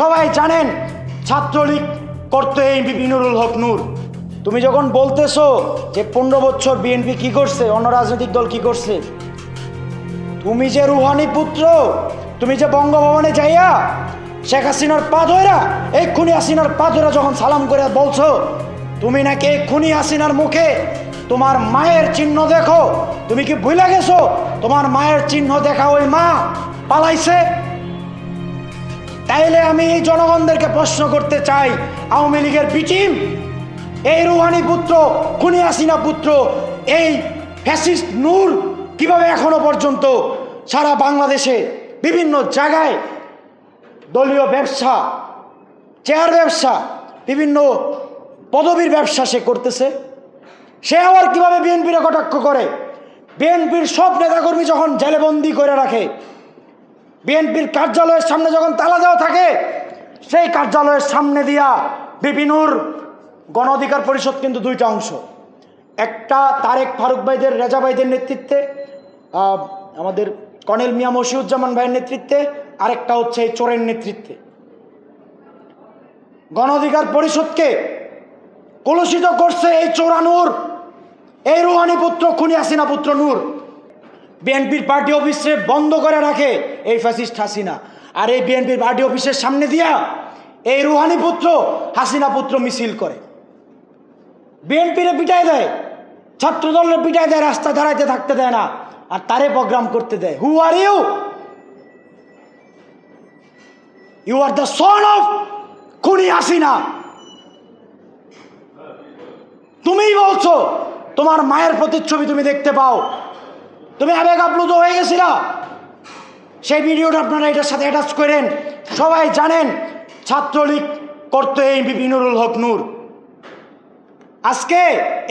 সবাই জানেন ছাত্রলীগ করতো এই এমপি নুরুল হক নূর। তুমি যখন বলতেছো যে 15 বছর বিএনপি কি করছে, অন্য রাজনৈতিক দল কি করছে, তুমি যে রুহানি পুত্র, তুমি যে বঙ্গভবনে যাইয়া শেখ হাসিনার পা ধইরা, এই খুনি হাসিনার পা ধইরা যখন সালাম করে বলছো তুমি নাকি এই খুনি হাসিনার মুখে তোমার মায়ের চিহ্ন দেখো, তুমি কি ভুলে গেছো তোমার মায়ের চিহ্ন দেখা ওই মা পালাইছে? তাইলে আমি এই জনগণদেরকে প্রশ্ন করতে চাই, আওয়ামী লীগের বিটিম এই রুহানি পুত্র, খুনি হাসিনা পুত্র, এই ফ্যাসিস্ট নূর কিভাবে এখনো পর্যন্ত সারা বাংলাদেশে বিভিন্ন জায়গায় দলীয় ব্যবসা, চেয়ার ব্যবসা, বিভিন্ন পদবীর ব্যবসা সে করতেছে? সে আবার কিভাবে বিএনপির কটাক্ষ করে? বিএনপির সব নেতাকর্মী যখন জেলেবন্দি করে রাখে, বিএনপির কার্যালয়ের সামনে যখন তালা দেওয়া থাকে, সেই কার্যালয়ের সামনে দিয়া বিপিনুর গণ অধিকার পরিষদ কিন্তু দুইটা অংশ, একটা তারেক ফারুক ভাইদের, রেজা ভাইদের নেতৃত্বে, আমাদের কর্নেল মিয়া মশিউজ্জামান ভাইয়ের নেতৃত্বে, আরেকটা হচ্ছে এই চোরের নেতৃত্বে। গণ অধিকার পরিষদকে কলুষিত করছে এই চোরা নূর, এই রুহানি পুত্র, খুনি হাসিনা পুত্র নূর। বিএনপির পার্টি অফিসে বন্ধ করে রাখে এই ফ্যাসিস্ট হাসিনা, আর এই বিএনপির পার্টি অফিসের সামনে দিয়া এই রুহানি পুত্র, হাসিনা পুত্র মিছিল করে। বিএনপিরে পিটাই দেয়, ছাত্রদলের পিটাই দেয়, রাস্তা দাঁড়াইতে থাকতে দেয় না, আর তারে প্রোগ্রাম করতে দেয়। Who are you? You are the son of খুনি হাসিনা। তুমিই বলছো তোমার মায়ের প্রতিচ্ছবি তুমি দেখতে পাও, তুমি আবেগ আপ্লুত হয়ে গেছিলা। সেই ভিডিওটা আপনারা এটার সাথে অ্যাটাচ করেন। সবাই জানেন ছাত্রলীগ করতো এই এমপি নুরুল হক নূর। আজকে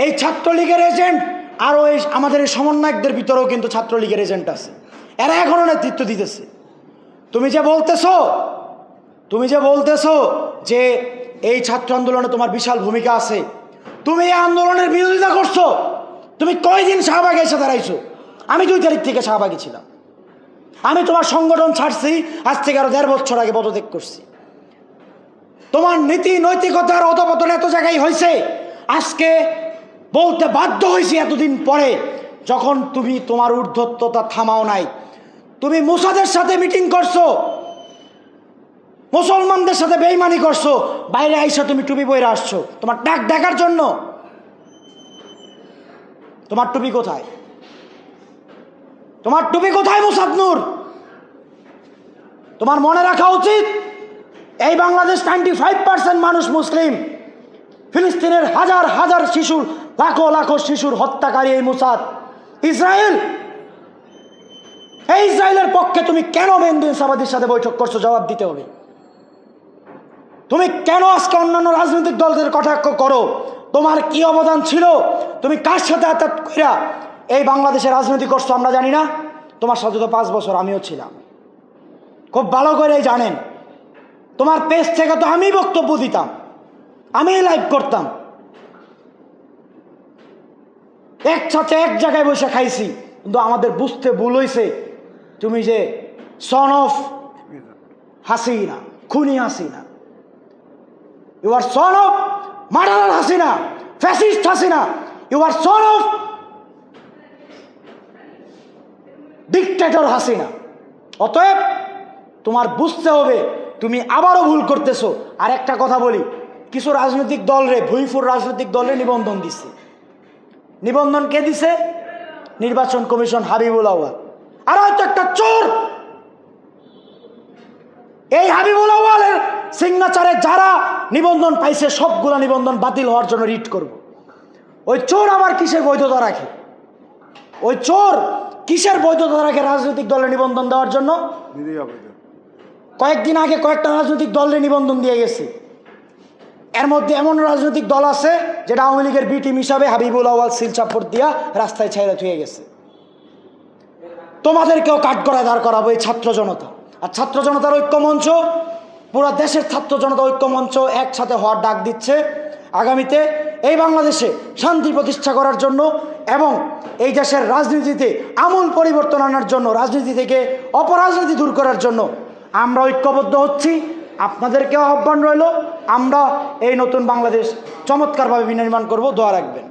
এই ছাত্রলীগের এজেন্ট আরও এই আমাদের এই সমন্বয়কদের ভিতরেও কিন্তু ছাত্রলীগের এজেন্ট আছে, এরা এখনও নেতৃত্ব দিতেছে। তুমি যে বলতেছো যে এই ছাত্র আন্দোলনে তোমার বিশাল ভূমিকা আছে, তুমি এই আন্দোলনের বিরোধিতা করছো, তুমি কয়দিন শাহবাগে এসে দাঁড়াইছো? আমি 2 তারিখ থেকে শাহবাগে ছিলাম। আমি তোমার সংগঠন ছাড়ছি আজ থেকে আরো 1.5 বছর আগে পদত্যাগ করছি। তোমার নীতি নৈতিকতার অধপতন এত জায়গায় হয়েছে, আজকে বলতে বাধ্য হয়েছি এতদিন পরে, যখন তুমি তোমার ঊর্ধ্বত্বতা থামাও নাই। তুমি মুসাদের সাথে মিটিং করছো, মুসলমানদের সাথে বেইমানি করছো, বাইরে আইসা তুমি টুপি পরে আসছো তোমার ডাক ডাকার জন্য। তোমার টুপি কোথায়? তোমার টুপি কোথায় মুসাদ নূর? তোমার মনে রাখা উচিত এই বাংলাদেশ 95% মানুষ মুসলিম। ফিলিস্তিনের হাজার হাজার শিশুর, লাখো লাখো শিশুর হত্যাকারী এই মুসাদ। ইসরায়েল, এই ইসরায়েলের পক্ষে তুমি কেন মেহেদী ইনসাফাদির সাথে বৈঠক করছো? জবাব দিতে হবে। তুমি কেন আজকে অন্যান্য রাজনৈতিক দলদের কটাক্ষ করো? তোমার কি অবদান ছিল? তুমি কার সাথে আঘাত কইরা এই বাংলাদেশে রাজনীতি করছো আমরা জানি না? তোমার সাথে তো 5 বছর আমিও ছিলাম, খুব ভালো করেই জানেন। তোমার পেজ থেকে তো আমি বক্তব্য দিতাম, আমি লাইভ করতাম, একসাথে এক জায়গায় বসে খাইছি। কিন্তু আমাদের বুঝতে ভুল হয়েছে, তুমি যে সন অফ হাসিনা, খুনি Hasina, you are son of murderer Hasina, fascist Hasina, you are son of dictator Hasina. অতএব তোমার বুঝতে হবে তুমি আবারও ভুল করতেছো। আর একটা কথা বলি, কিছু রাজনৈতিক দলরে, ভুইফুর রাজনৈতিক দলরে নিবন্ধন দিচ্ছে। নিবন্ধন কে দিছে? নির্বাচন কমিশন, হাবিবুল আউয়াল। আর হয়তো একটা চোর, এই হাবিবুল আউয়ালের সিগনেচারে যারা নিবন্ধন পাইছে সবগুলা নিবন্ধন বাতিল হওয়ার জন্য রিট করব। ওই চোর আবার কিসের বৈধতা রাখে? ওই চোর কিসের বৈধতা রাখে রাজনৈতিক দলের নিবন্ধন দেওয়ার জন্য? কয়েকদিন আগে কয়েকটা রাজনৈতিক দলের নিবন্ধন দিয়ে গেছে। এর মধ্যে এমন রাজনৈতিক দল আছে যেটা আওয়ামী লীগের বি টিম হিসাবে হাবিবুল আউয়াল সিলচাপড় দিয়া রাস্তায় ছাইরা থুয়ে গেছে। তোমাদেরকেও কাঠগড়ায় দাঁড় করাবো এই ছাত্র জনতা। আর ছাত্র জনতার ঐক্যমঞ্চ, পুরো দেশের ছাত্র জনতা ঐক্যমঞ্চ একসাথে হওয়ার ডাক দিচ্ছে আগামীতে এই বাংলাদেশে শান্তি প্রতিষ্ঠা করার জন্য এবং এই দেশের রাজনীতিতে আমূল পরিবর্তন আনার জন্য, রাজনীতি থেকে অপরাজনীতি দূর করার জন্য আমরা ঐক্যবদ্ধ হচ্ছি। আপনাদেরকেও আহ্বান রইল, আমরা এই নতুন বাংলাদেশ চমৎকারভাবে বিনির্মাণ করব, দোয়া রাখবেন।